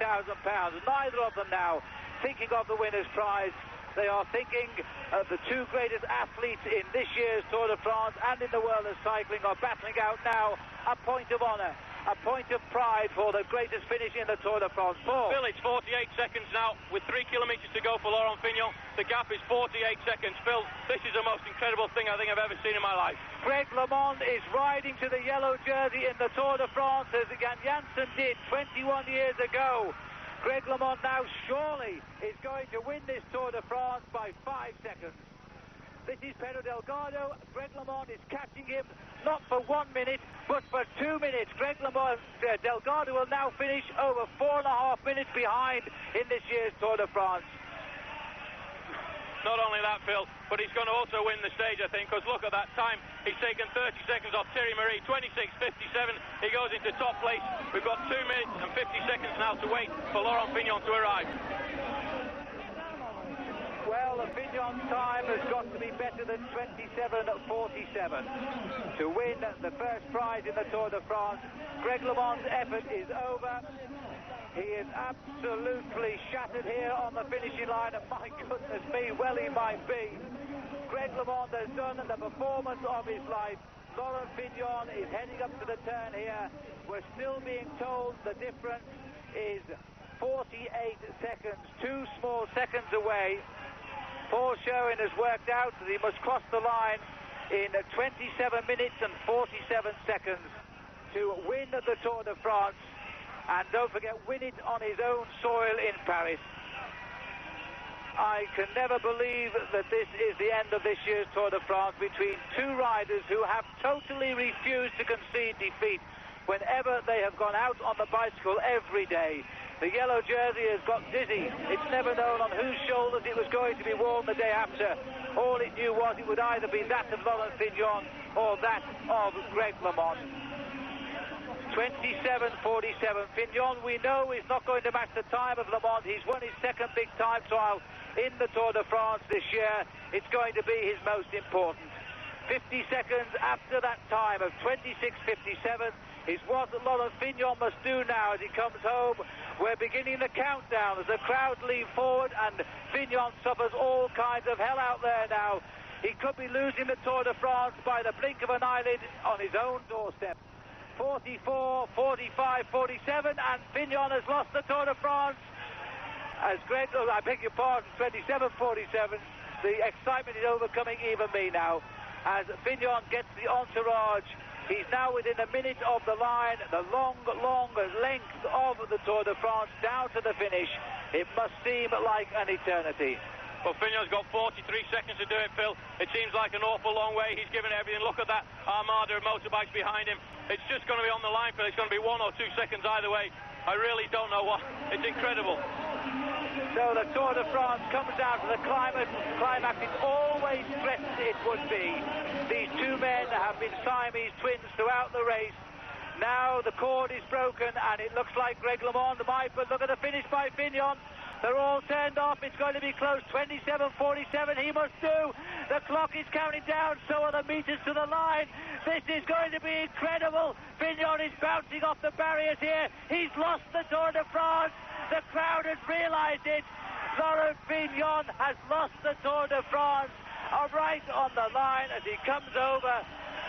Neither of them now thinking of the winner's prize. They are thinking of the two greatest athletes in this year's Tour de France and in the world of cycling are battling out now a point of honour, a point of pride for the greatest finish in the Tour de France. Paul. Phil, it's 48 seconds now with 3 kilometres to go for Laurent Fignon. The gap is 48 seconds. Phil, this is the most incredible thing I think I've ever seen in my life. Greg LeMond is riding to the yellow jersey in the Tour de France as Jan Janssen did 21 years ago. Greg LeMond now surely is going to win this Tour de France by 5 seconds. This is Pedro Delgado. Greg LeMond is catching him not for 1 minute, but for 2 minutes. Greg LeMond, Delgado will now finish over 4.5 minutes behind in this year's Tour de France. Not only that, Phil, but he's going to also win the stage, I think, because look at that time. He's taken 30 seconds off Thierry Marie, 26.57. He goes into top place. We've got 2 minutes and 50 seconds now to wait for Laurent Fignon to arrive. Well, the Fignon time has got to be better than 27.47 to win the first prize in the Tour de France. Greg LeMond's effort is over. He is absolutely shattered here on the finishing line, and my goodness me, well he might be. Greg LeMond has done the performance of his life. Laurent Fignon is heading up to the turn here. We're still being told the difference is 48 seconds, 2 small seconds away. Paul Schoen has worked out that he must cross the line in 27 minutes and 47 seconds to win the Tour de France. And don't forget, win it on his own soil in Paris. I can never believe that this is the end of this year's Tour de France between two riders who have totally refused to concede defeat whenever they have gone out on the bicycle every day. The yellow jersey has got dizzy. It's never known on whose shoulders it was going to be worn the day after. All it knew was it would either be that of Laurent Fignon or that of Greg LeMond. 27.47. Fignon, we know, is not going to match the time of LeMond. He's won his second big time trial in the Tour de France this year. It's going to be his most important. 50 seconds after that time of 26.57 is what Laurent Fignon must do now as he comes home. We're beginning the countdown as the crowd lean forward and Fignon suffers all kinds of hell out there now. He could be losing the Tour de France by the blink of an eyelid on his own doorstep. 44, 45, 47, and Fignon has lost the Tour de France. As Greg, I beg your pardon, 27.47. The excitement is overcoming even me now. As Fignon gets the entourage, he's now within a minute of the line, the long length of the Tour de France down to the finish. It must seem like an eternity. Well, Fignon's got 43 seconds to do it, Phil. It seems like an awful long way. He's given everything. Look at that armada of motorbikes behind him. It's just going to be on the line, Phil. It's going to be 1 or 2 seconds either way. I really don't know what. It's incredible. So the Tour de France comes down to the climax it's always stressed it would be. These two men have been Siamese twins throughout the race. Now the cord is broken and it looks like Greg LeMond might, but look at the finish by Fignon. They're all turned off. It's going to be close. 27.47 he must do. The clock is counting down. So are the meters to the line. This is going to be incredible. Fignon is bouncing off the barriers here. He's lost the Tour de France. The crowd has realised it. Laurent Fignon has lost the Tour de France. Right on the line as he comes over.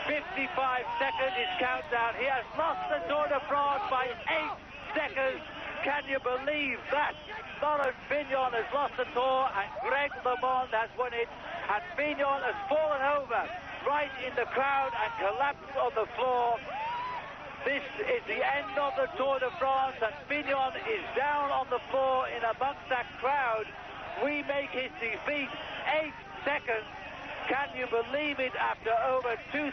55 seconds his countdown. He has lost the Tour de France by 8 seconds. Can you believe that? Laurent Fignon has lost the Tour and Greg LeMond has won it. And Fignon has fallen over right in the crowd and collapsed on the floor. This is the end of the Tour de France, and Fignon is down on the floor in amongst that crowd. We make his defeat 8 seconds. Can you believe it? After over 2,000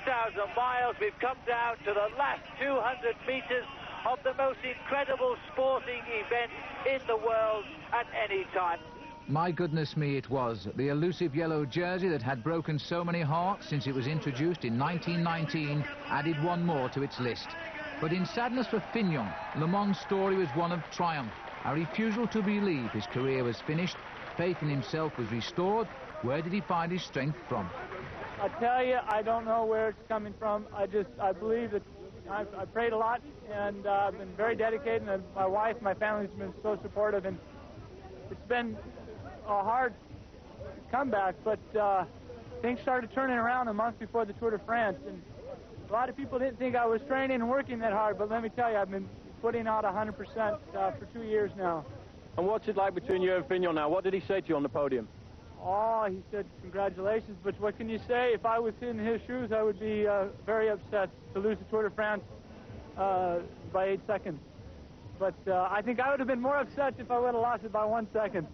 miles, we've come down to the last 200 meters of the most incredible sporting event in the world at any time. My goodness me, it was. The elusive yellow jersey that had broken so many hearts since it was introduced in 1919 added one more to its list. But in sadness for Fignon, LeMond's story was one of triumph. A refusal to believe his career was finished, faith in himself was restored. Where did he find his strength from? I tell you, I don't know where it's coming from. I believe that I prayed a lot, and I've been very dedicated, and my wife, my family's been so supportive, and it's been a hard comeback, but things started turning around a month before the Tour de France, and a lot of people didn't think I was training and working that hard, but let me tell you, I've been putting out 100% for 2 years now. And what's it like between you and Fignon now? What did he say to you on the podium? Oh, he said congratulations, but what can you say? If I was in his shoes, I would be very upset to lose the Tour de France by 8 seconds. But I think I would have been more upset if I would have lost it by 1 second.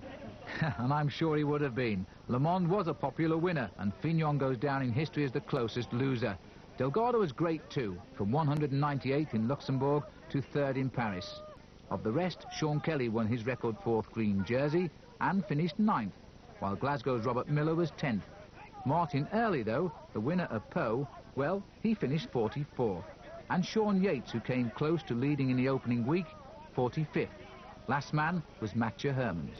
And I'm sure he would have been. LeMond was a popular winner, and Fignon goes down in history as the closest loser. Delgado was great too, from 198th in Luxembourg to 3rd in Paris. Of the rest, Sean Kelly won his record 4th green jersey and finished 9th, while Glasgow's Robert Miller was 10th. Martin Early, though, the winner of Pau, well, he finished 44th. And Sean Yates, who came close to leading in the opening week, 45th. Last man was Mathieu Hermans.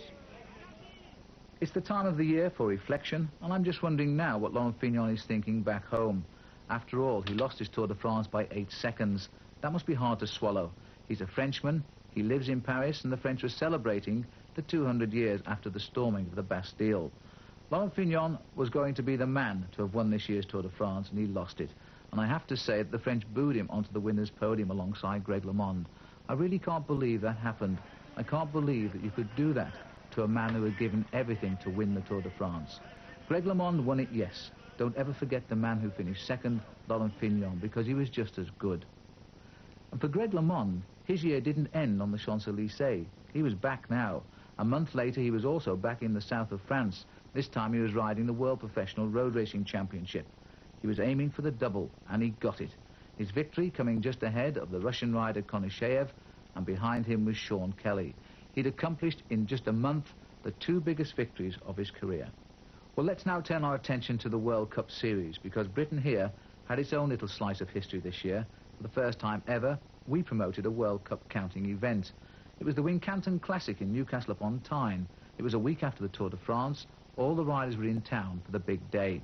It's the time of the year for reflection, and I'm just wondering now what Laurent Fignon is thinking back home. After all, he lost his Tour de France by 8 seconds. That must be hard to swallow. He's a Frenchman, he lives in Paris, and the French were celebrating the 200 years after the storming of the Bastille. Laurent Fignon was going to be the man to have won this year's Tour de France, and he lost it. And I have to say that the French booed him onto the winner's podium alongside Greg LeMond. I really can't believe that happened. I can't believe that you could do that to a man who had given everything to win the Tour de France. Greg LeMond won it, yes. Don't ever forget the man who finished second, Laurent Fignon, because he was just as good. And for Greg LeMond, his year didn't end on the Champs-Élysées. He was back now. A month later, he was also back in the south of France. This time he was riding the World Professional Road Racing Championship. He was aiming for the double, and he got it. His victory coming just ahead of the Russian rider Konisheyev, and behind him was Sean Kelly. He'd accomplished in just a month the 2 biggest victories of his career. Well, let's now turn our attention to the World Cup Series, because Britain here had its own little slice of history this year. For the first time ever, we promoted a World Cup counting event. It was the Wincanton Classic in Newcastle upon Tyne. It was a week after the Tour de France. All the riders were in town for the big day.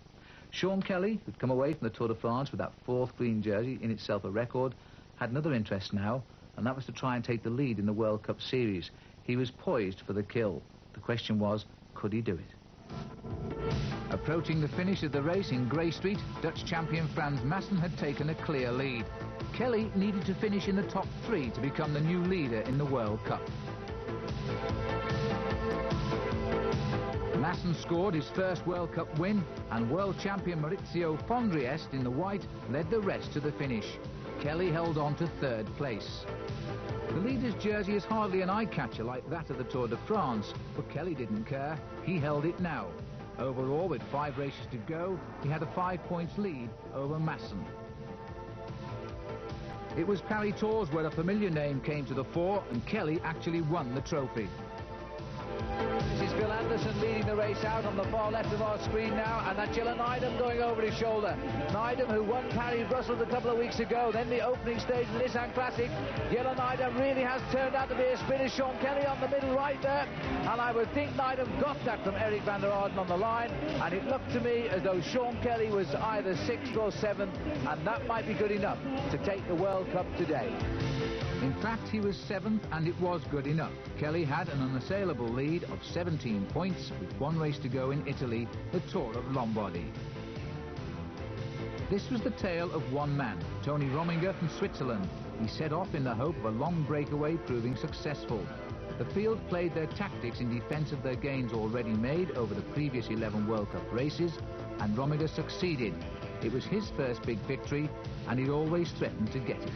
Sean Kelly, who'd come away from the Tour de France with that 4th green jersey, in itself a record, had another interest now, and that was to try and take the lead in the World Cup Series. He was poised for the kill. The question was, could he do it? Approaching the finish of the race in Grey Street, Dutch champion Frans Maassen had taken a clear lead. Kelly needed to finish in the top 3 to become the new leader in the World Cup. Maassen scored his first World Cup win, and world champion Maurizio Fondriest in the white led the rest to the finish. Kelly held on to 3rd place. The leader's jersey is hardly an eye-catcher like that of the Tour de France, but Kelly didn't care. He held it now. Overall, with 5 races to go, he had a 5 points lead over Maassen. It was Paris Tours where a familiar name came to the fore, and Kelly actually won the trophy. This is Phil Anderson leading the race out on the far left of our screen now, and that's Jelle Naidem going over his shoulder. Naidem, who won Paris-Brussels a couple of weeks ago, then the opening stage of the Nissan Classic. Jelle Naidem really has turned out to be a spinner. Sean Kelly on the middle right there, and I would think Naidem got that from Eric van der Aarden on the line, and it looked to me as though Sean Kelly was either 6th or 7th, and that might be good enough to take the World Cup today. In fact, he was 7th, and it was good enough. Kelly had an unassailable lead of 17 points with 1 race to go in Italy, the Tour of Lombardy. This was the tale of one man, Tony Rominger from Switzerland. He set off in the hope of a long breakaway proving successful. The field played their tactics in defence of their gains already made over the previous 11 World Cup races, and Rominger succeeded. It was his first big victory, and he'd always threatened to get it.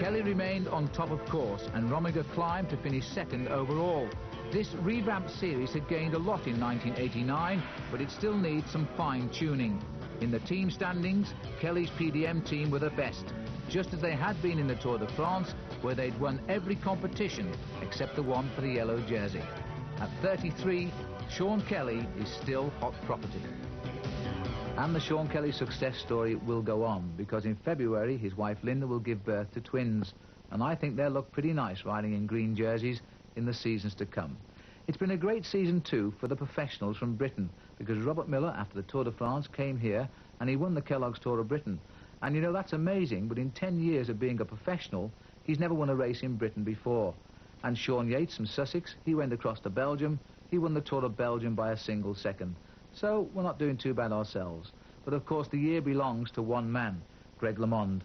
Kelly remained on top of course, and Rominger climbed to finish second overall. This revamped series had gained a lot in 1989, but it still needs some fine-tuning. In the team standings, Kelly's PDM team were the best, just as they had been in the Tour de France, where they'd won every competition except the one for the yellow jersey. At 33, Sean Kelly is still hot property. And the Sean Kelly success story will go on, because in February his wife Linda will give birth to twins, and I think they'll look pretty nice riding in green jerseys in the seasons to come. It's been a great season too for the professionals from Britain, because Robert Miller, after the Tour de France, came here and he won the Kellogg's Tour of Britain. And you know, that's amazing, but in 10 years of being a professional, he's never won a race in Britain before. And Sean Yates from Sussex, he went across to Belgium, he won the Tour of Belgium by a single second. So we're not doing too bad ourselves. But of course the year belongs to one man, Greg LeMond.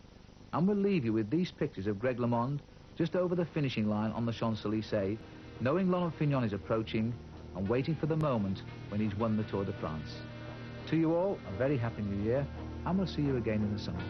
And we'll leave you with these pictures of Greg LeMond just over the finishing line on the Champs-Élysées, knowing Laurent Fignon is approaching and waiting for the moment when he's won the Tour de France. To you all, a very happy new year, and we'll see you again in the summer.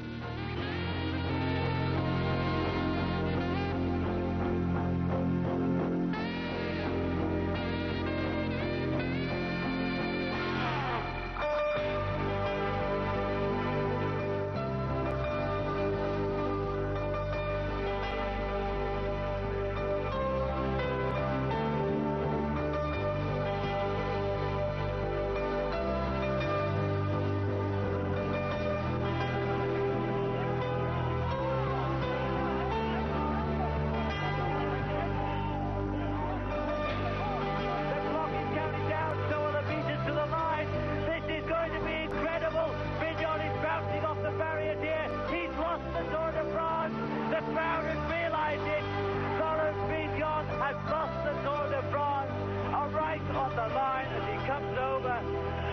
On the line as he comes over,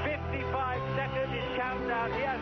55 seconds, his countdown, he has